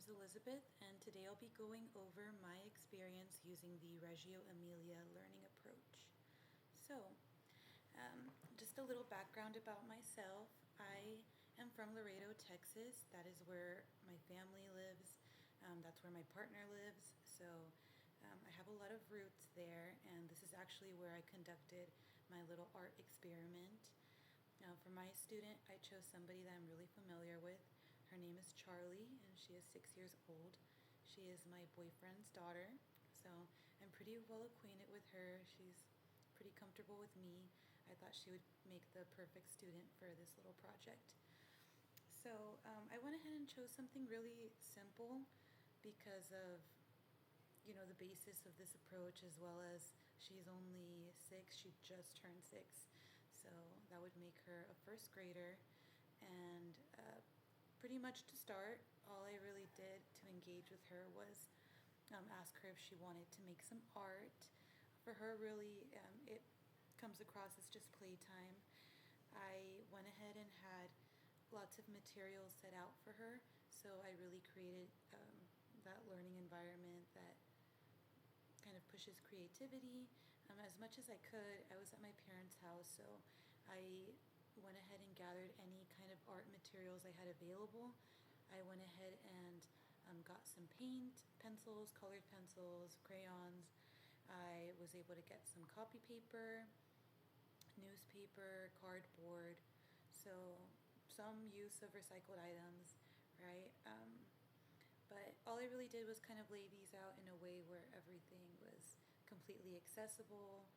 is Elizabeth, and today I'll be going over my experience using the Reggio Emilia learning approach. So, just a little background about myself. I am from Laredo, Texas. That is where my family lives. That's where my partner lives. So, I have a lot of roots there, and this is actually where I conducted my little art experiment. Now, for my student, I chose somebody that I'm really familiar with. Her name is Charlie, and she is 6 years old. She is my boyfriend's daughter, so I'm pretty well acquainted with her. She's pretty comfortable with me. I thought she would make the perfect student for this little project. So I went ahead and chose something really simple because of the basis of this approach, as well as she's only 6. She just turned 6, so that would make her a first grader. And pretty much to start, all I really did to engage with her was ask her if she wanted to make some art. For her, really, it comes across as just playtime. I went ahead and had lots of materials set out for her, so I really created that learning environment that kind of pushes creativity as much as I could. I was at my parents' house, so I went ahead and gathered any kind of art materials I had available. I went ahead and got some paint, pencils, colored pencils, crayons. I was able to get some copy paper, newspaper, cardboard, so some use of recycled items, right? But all I really did was kind of lay these out in a way where everything was completely accessible.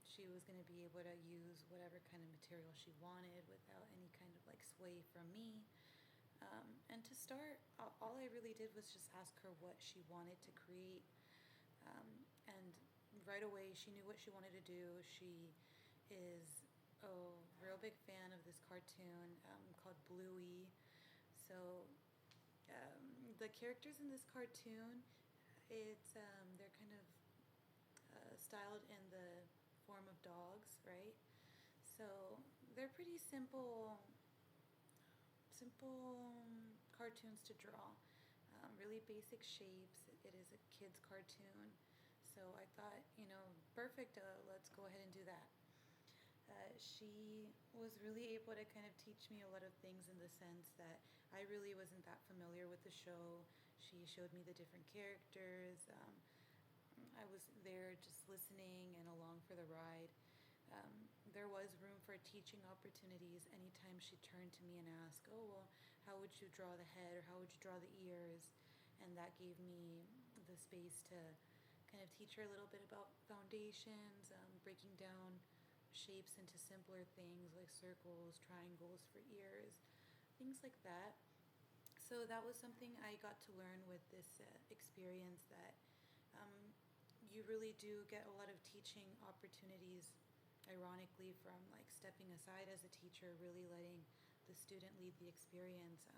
She was going to be able to use whatever kind of material she wanted without any kind of like sway from me. And to start, all I really did was just ask her what she wanted to create. And right away, she knew what she wanted to do. She is a real big fan of this cartoon called Bluey. So the characters in this cartoon, they're kind of styled in the form of dogs, right? So they're pretty simple cartoons to draw. Really basic shapes. It is a kid's cartoon, so I thought, perfect. Let's go ahead and do that. She was really able to kind of teach me a lot of things in the sense that I really wasn't that familiar with the show. She showed me the different characters. I was there just listening and along for the ride. There was room for teaching opportunities anytime she turned to me and asked, "Oh, well, how would you draw the head or how would you draw the ears?" And that gave me the space to kind of teach her a little bit about foundations, breaking down shapes into simpler things like circles, triangles for ears, things like that. So that was something I got to learn with this experience, that you really do get a lot of teaching opportunities, ironically, from like stepping aside as a teacher, really letting the student lead the experience.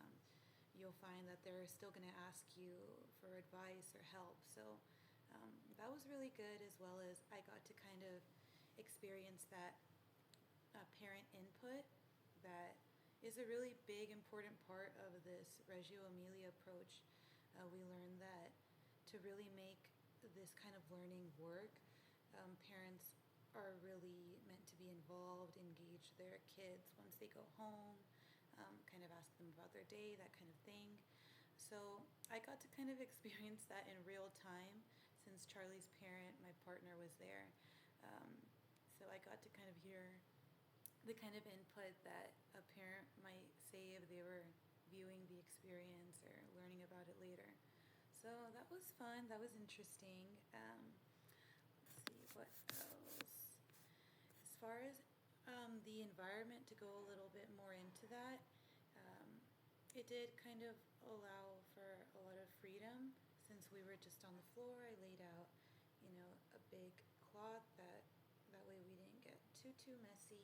You'll find that they're still going to ask you for advice or help. So that was really good, as well as I got to kind of experience that parent input that is a really big, important part of this Reggio Emilia approach. We learned that to really make this kind of learning work, parents are really meant to be involved, engage their kids once they go home, kind of ask them about their day, that kind of thing. So I got to kind of experience that in real time since Charlie's parent, my partner, was there. So I got to kind of hear the kind of input that a parent might say if they were viewing the experience or learning about it later. So that was fun. That was interesting. Let's see what else. As far as the environment, to go a little bit more into that, it did kind of allow for a lot of freedom. Since we were just on the floor, I laid out, a big cloth that way we didn't get too messy.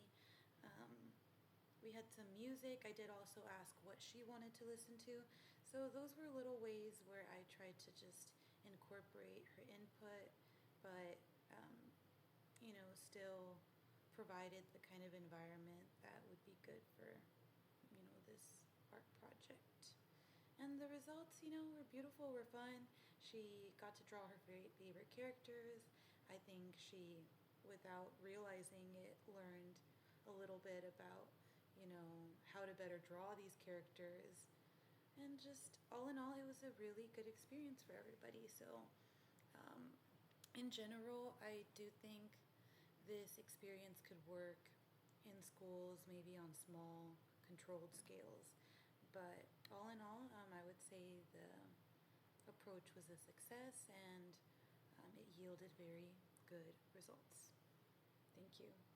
We had some music. I did also ask what she wanted to listen to. So those were little ways where I tried to just incorporate her input, but, still provided the kind of environment that would be good for, this art project. And the results, were beautiful, were fun. She got to draw her very favorite characters. I think she, without realizing it, learned a little bit about, how to better draw these characters. And just all in all, it was a really good experience for everybody. So, um, in general, I do think this experience could work in schools, maybe on small, controlled scales. But all in all, I would say the approach was a success and it yielded very good results. Thank you.